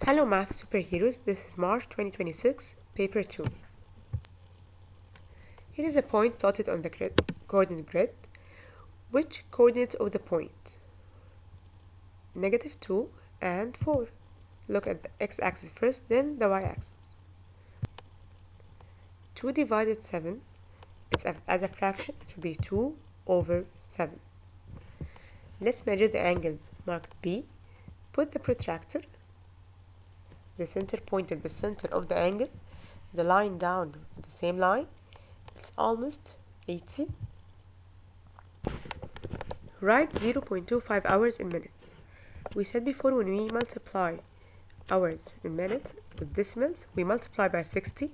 Hello Math Superheroes, this is March 2026, Paper 2. Here is a point plotted on the coordinate grid. Which coordinates of the point? -2 and 4. Look at the x-axis first, then the y-axis. 2 divided 7, as a fraction, it will be 2 over 7. Let's measure the angle marked B. Put the protractor, the center point at the center of the angle, the line down the same line. It's almost 80. Write 0.25 hours in minutes. We said before, when we multiply hours in minutes with decimals, we multiply by 60.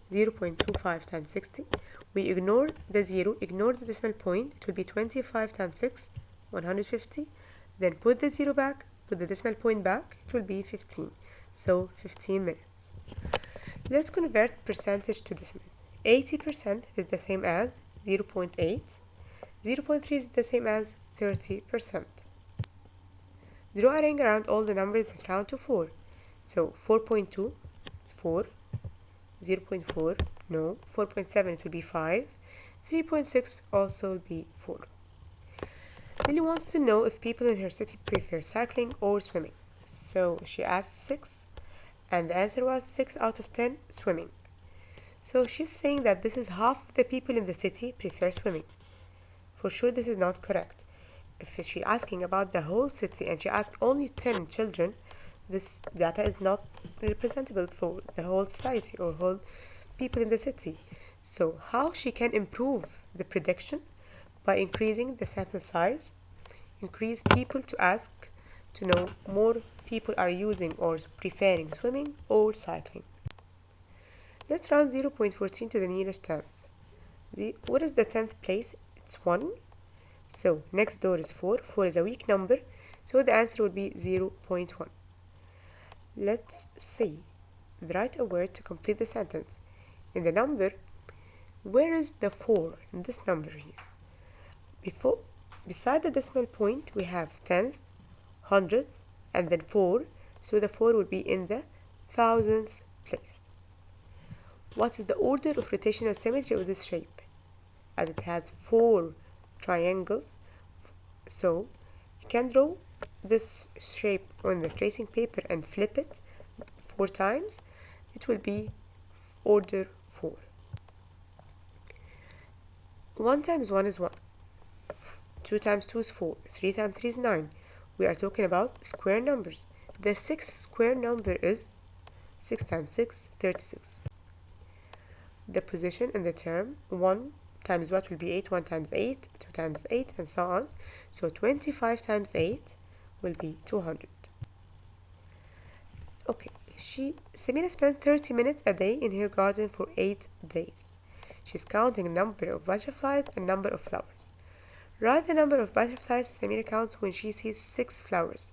0.25 times 60. We ignore the 0, ignore the decimal point. It will be 25 times 6, 150. Then put the 0 back, put the decimal point back. It will be 15. So 15 minutes. Let's convert percentage to decimals. 80% is the same as 0.8. 0.3 is the same as 30%. Draw a ring around all the numbers that round to 4. So 4.2 is 4. 0.4, no. 4.7, it will be 5. 3.6 also will be 4. Lily wants to know if people in her city prefer cycling or swimming. So she asked 6, and the answer was 6 out of 10 swimming. So she's saying that this is half of the people in the city prefer swimming. For sure, this is not correct. If she's asking about the whole city and she asked only 10 children, this data is not representable for the whole society or whole people in the city. So how she can improve the prediction? By increasing the sample size, increase people to ask to know more people are using or preferring swimming or cycling. Let's round 0.14 to the nearest tenth. What is the 10th place? It's 1. So next door is 4. 4 is a weak number, so the answer would be 0.1. Let's see. Write a word to complete the sentence. In the number, where is the 4 in this number here? Beside the decimal point, we have tenth, hundredths, and then 4. So the 4 would be in the thousandth place. What is the order of rotational symmetry of this shape? As it has 4 triangles, so you can draw this shape on the tracing paper and flip it 4 times. It will be order 4. 1 times 1 is 1. 2 times 2 is 4. 3 times 3 is 9. We are talking about square numbers. The 6th square number is 6 times 6, 36. The position in the term 1 times what will be 8, 1 times 8, 2 times 8, and so on. So 25 times 8 will be 200. Okay, Samira spent 30 minutes a day in her garden for 8 days. She's counting number of butterflies and number of flowers. Write the number of butterflies Samira counts when she sees 6 flowers.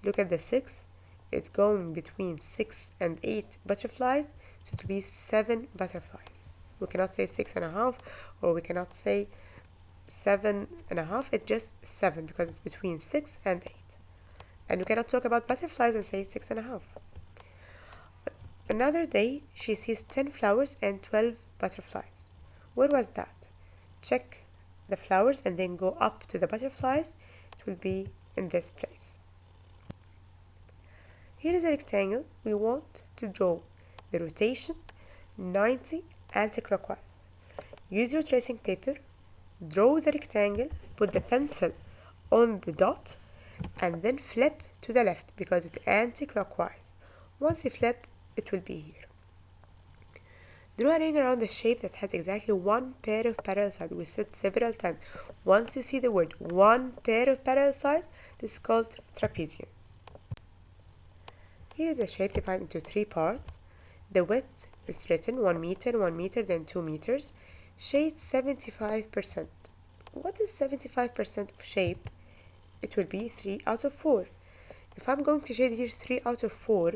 Look at the 6. It's going between 6 and 8 butterflies, so it will be 7 butterflies. We cannot say 6.5, or we cannot say 7.5. It's just 7 because it's between 6 and 8. And we cannot talk about butterflies and say 6.5. Another day, she sees 10 flowers and 12 butterflies. Where was that? Check the flowers and then go up to the butterflies. It will be in this place. Here is a rectangle. We want to draw the rotation 90 anti-clockwise. Use your tracing paper, draw the rectangle, put the pencil on the dot, and then flip to the left because it's anti-clockwise. Once you flip, it will be here. Draw a ring around the shape that has exactly 1 pair of parallel sides. We said several times. Once you see the word 1 pair of parallel sides, this is called trapezium. Here is the shape divided into 3 parts. The width is written 1 meter, 1 meter, then 2 meters. Shade 75%. What is 75% of shape? It will be 3 out of 4. If I'm going to shade here 3 out of 4,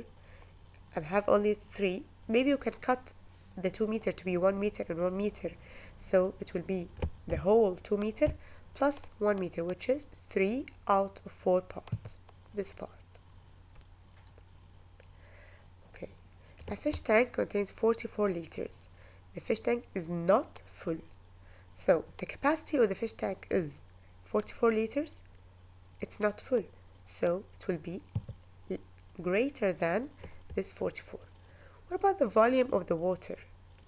I have only 3. Maybe you can cut the 2 meter to be 1 meter and 1 meter. So it will be the whole 2 meter plus 1 meter, which is 3 out of 4 parts. This part. A fish tank contains 44 liters. The fish tank is not full. So the capacity of the fish tank is 44 liters. It's not full. So it will be greater than this 44. What about the volume of the water?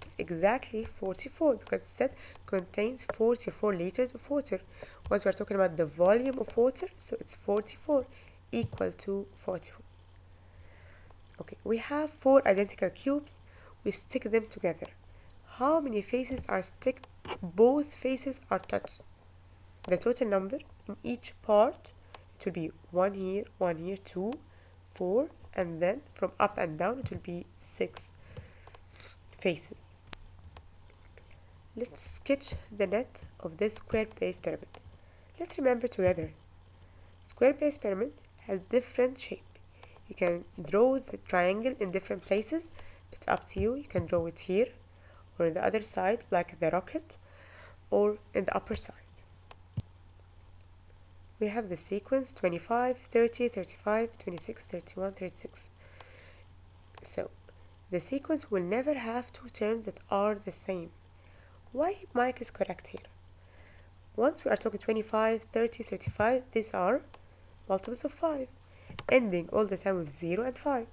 It's exactly 44 because it said contains 44 liters of water. Once we're talking about the volume of water, so it's 44 equal to 44. Okay, we have 4 identical cubes. We stick them together. How many faces are sticked? Both faces are touched. The total number in each part, it will be 1 here, 2, 4, and then from up and down it will be 6 faces. Let's sketch the net of this square base pyramid. Let's remember together. Square base pyramid has different shape. You can draw the triangle in different places. It's up to you. You can draw it here or on the other side like the rocket or in the upper side. We have the sequence 25, 30, 35, 26, 31, 36. So the sequence will never have two terms that are the same. Why Mike is correct here? Once we are talking 25, 30, 35, these are multiples of 5, ending all the time with 0 and 5.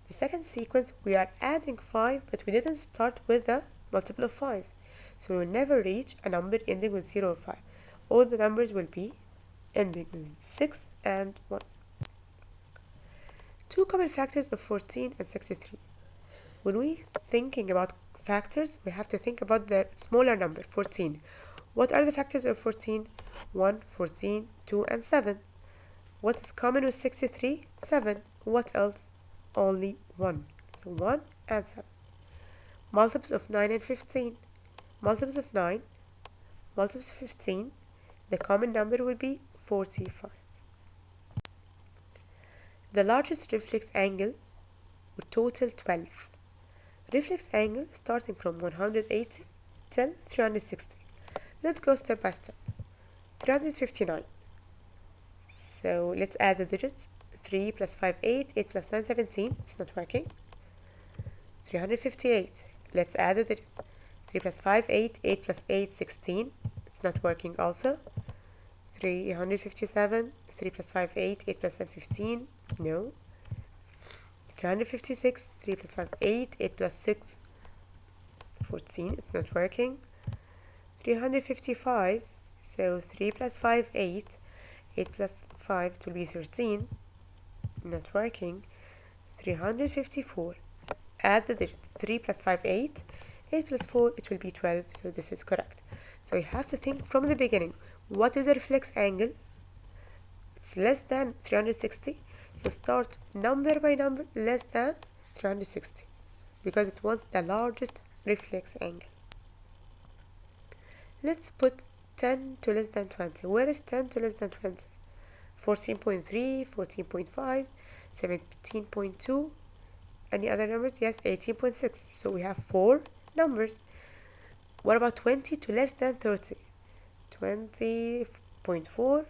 The second sequence, we are adding 5, but we didn't start with a multiple of 5. So we will never reach a number ending with 0 or 5. All the numbers will be ending with 6 and 1. Two common factors of 14 and 63. When we thinking about factors, we have to think about the smaller number, 14. What are the factors of 14? 1, 14, 2, and 7. What is common with 63? 7. What else? Only 1. So 1 and 7. Multiples of 9 and 15. Multiples of 9, multiples of 15, the common number will be 45. The largest reflex angle would total 12. Reflex angle starting from 180 till 360. Let's go step by step. 359. So let's add the digits. 3 plus 5, 8. 8 plus 9, 17. It's not working. 358. Let's add the digit. 3 plus 5, 8. 8 plus 8, 16. It's not working also. 357. 3 plus 5, 8. 8 plus 7, 15. No. 356. 3 plus 5, 8. 8 plus 6, 14. It's not working. 355. So 3 plus 5, 8. 8 plus 5, it will be 13. Not working. 354. Add the digits. 3 plus 5, 8. 8 plus 4, it will be 12. So this is correct. So you have to think from the beginning. What is a reflex angle? It's less than 360. So start number by number less than 360. Because it was the largest reflex angle. Let's put 10 to less than 20. Where is 10 to less than 20? 14.3, 14.5, 17.2. Any other numbers? Yes, 18.6. So we have 4 numbers. What about 20 to less than 30? 20.4,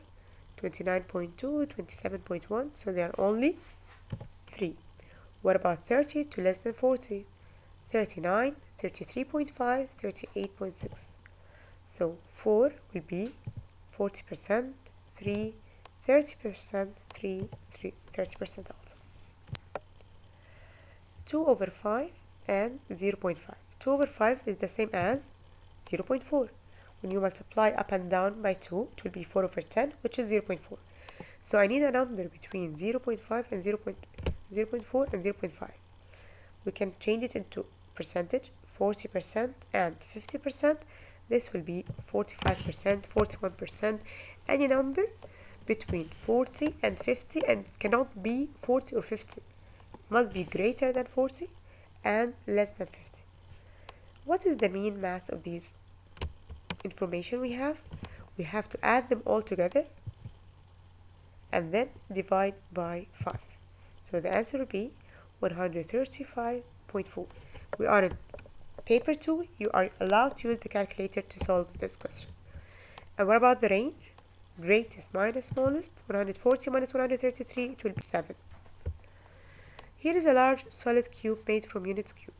29.2, 27.1. So there are only 3. What about 30 to less than 40? 39, 33.5, 38.6. So 4 will be 40%, 3, 30%, 3, 30% also. 2 over 5 and 0.5. 2 over 5 is the same as 0.4. When you multiply up and down by 2, it will be 4 over 10, which is 0.4. So I need a number between 0.5 and 0.4 and 0.5. We can change it into percentage, 40% and 50%. This will be 45%, 41%, any number between 40 and 50, and it cannot be 40 or 50. It must be greater than 40 and less than 50. What is the mean mass of these information we have? We have to add them all together and then divide by 5. So the answer will be 135.4. We are in paper 2. You are allowed to use the calculator to solve this question. And what about the range? Greatest minus smallest. 140 minus 133, it will be 7. Here is a large solid cube made from units cube.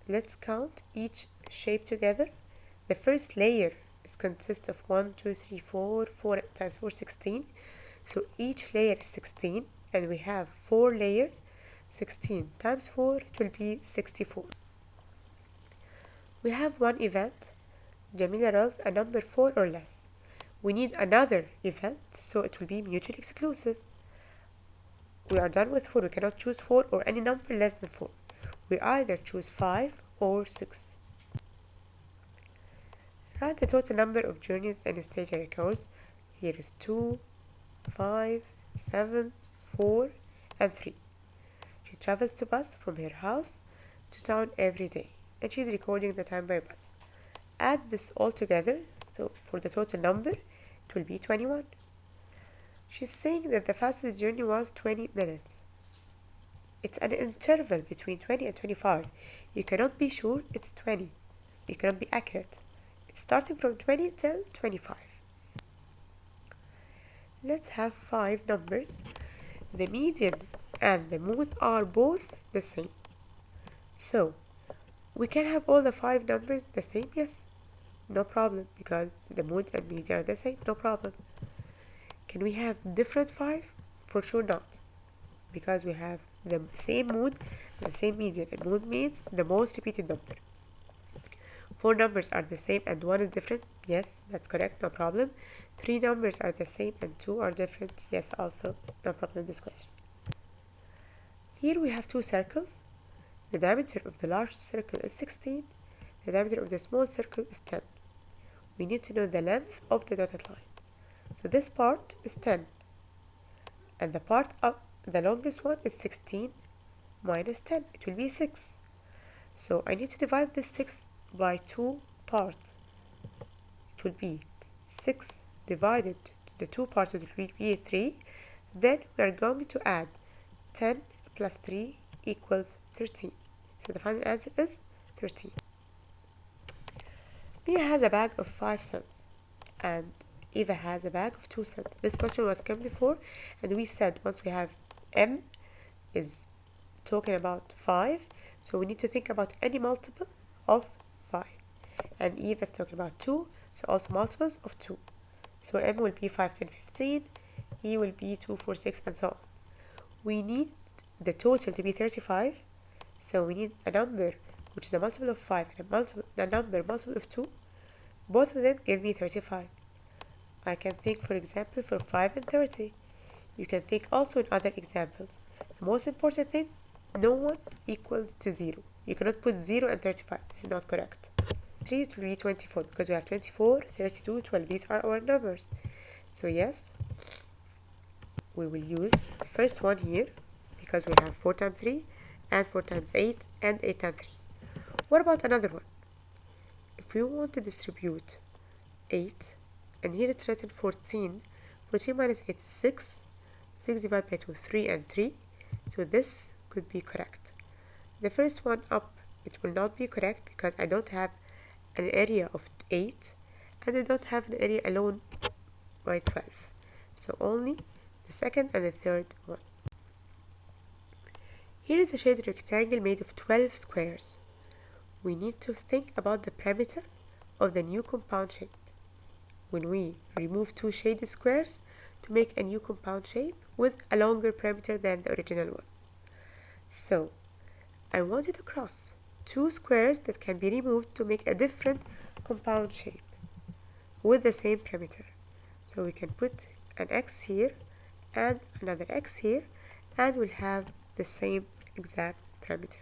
Let's count each shape together. The first layer consists of 1, 2, 3, 4, 4 times 4, 16. So each layer is 16, and we have 4 layers. 16 times 4, it will be 64. We have one event. Jamila rolls a number 4 or less. We need another event, so it will be mutually exclusive. We are done with 4. We cannot choose 4 or any number less than 4. We either choose 5 or 6. Write the total number of journeys and stationary codes. Here is 2, 5, 7, 4, and 3. She travels to bus from her house to town every day, and she's recording the time by bus. Add this all together, so for the total number, it will be 21. She's saying that the fastest journey was 20 minutes. It's an interval between 20 and 25. You cannot be sure it's 20. You cannot be accurate. It's starting from 20 till 25. Let's have 5 numbers. The median and the mode are both the same. So, we can have all the 5 numbers the same? Yes. No problem, because the mode and median are the same. No problem. Can we have different 5? For sure not. Because we have the same mode, the same median, and mode means the most repeated number. 4 numbers are the same and 1 is different. Yes, that's correct, no problem. 3 numbers are the same and 2 are different. Yes, also, no problem in this question. Here we have 2 circles. The diameter of the large circle is 16. The diameter of the small circle is 10. We need to know the length of the dotted line. So this part is 10. And the part up, the longest one is 16 minus 10. It will be 6. So I need to divide this 6 by 2 parts. It will be 6 divided to the 2 parts, so it will be 3. Then we are going to add 10 plus 3 equals 13. So the final answer is 13. Mia has a bag of 5 cents and Eva has a bag of 2 cents. This question was come before, and we said once we have M is talking about 5, so we need to think about any multiple of 5. And Eva is talking about 2, so also multiples of 2. So M will be 5, 10, 15, E will be 2, 4, 6, and so on. We need the total to be 35, so we need a number which is a multiple of 5 and a number multiple of 2. Both of them give me 35. I can think, for example, for 5 and 30. You can think also in other examples. The most important thing, no one equals to 0. You cannot put 0 and 35. This is not correct. 3 it will be 24 because we have 24, 32, 12. These are our numbers. So yes, we will use the first one here because we have 4 times 3 and 4 times 8 and 8 times 3. What about another one? If we want to distribute 8, and here it's written 14. 14 minus 8 is 6. 6 divided by 2, 3 and 3. So this could be correct. The first one up, it will not be correct because I don't have an area of 8 and I don't have an area alone by 12. So only the second and the third one. Here is a shaded rectangle made of 12 squares. We need to think about the perimeter of the new compound shape. When we remove 2 shaded squares to make a new compound shape with a longer perimeter than the original one. So, I wanted to cross 2 squares that can be removed to make a different compound shape with the same perimeter. So we can put an X here and another X here, and we'll have the same exact perimeter.